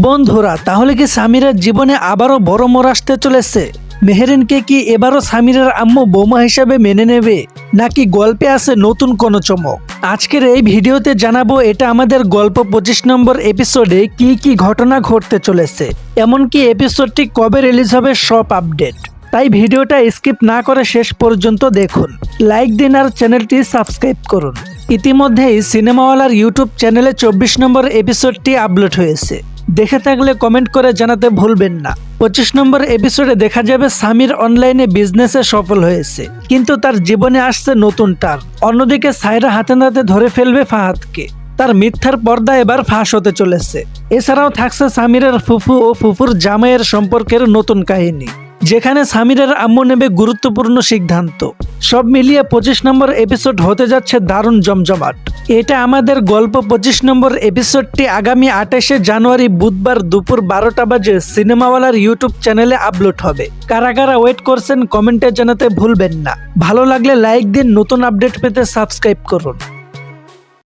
বন্ধুরা, তাহলে কি সামিরার জীবনে আবারও বড় মোড় আসতে চলেছে? মেহেরিনকে কি এবারও সামিরার আম্মু বৌমা হিসাবে মেনে নেবে, নাকি গল্পে আছে নতুন কোনো চমক? আজকের এই ভিডিওতে জানাবো এটা আমাদের গল্প 25 নম্বর এপিসোডে কি কি ঘটনা ঘটতে চলেছে, এমনকি এপিসোডটি কবে রিলিজ হবে সব আপডেট। তাই ভিডিওটা স্কিপ না করে শেষ পর্যন্ত দেখুন, লাইক দিন আর চ্যানেলটি সাবস্ক্রাইব করুন। ইতিমধ্যেই সিনেমাওয়ালার ইউটিউব চ্যানেলে 24 নম্বর এপিসোডটি আপলোড হয়েছে, দেখে থাকলে কমেন্ট করে জানাতে ভুলবেন না। 25 নম্বর এপিসোডে দেখা যাবে সামির অনলাইনে বিজনেসে সফল হয়েছে, কিন্তু তার জীবনে আসছে নতুন টার্ন। অন্যদিকে সায়রা হাতে নাতে ধরে ফেলবে ফাহাদকে, তার মিথ্যার পর্দা এবার ফাঁস হতে চলেছে। এছাড়াও থাকছে সামিরের ফুফু ও ফুফুর জামাইয়ের সম্পর্কের নতুন কাহিনী, যেখানে সামিরের আম্মু নেবে গুরুত্বপূর্ণ সিদ্ধান্ত। সব মিলিয়ে 25 নম্বর এপিসোড হতে যাচ্ছে দারুণ জমজমাট। এটা আমাদের গল্প 25 নম্বর এপিসোডটি আগামী 28শে জানুয়ারি বুধবার দুপুর 12টা বাজে সিনেমাওয়ালার ইউটিউব চ্যানেলে আপলোড হবে। কারা কারা ওয়েট করছেন কমেন্টে জানাতে ভুলবেন না। ভালো লাগলে লাইক দিন, নতুন আপডেট পেতে সাবস্ক্রাইব করুন।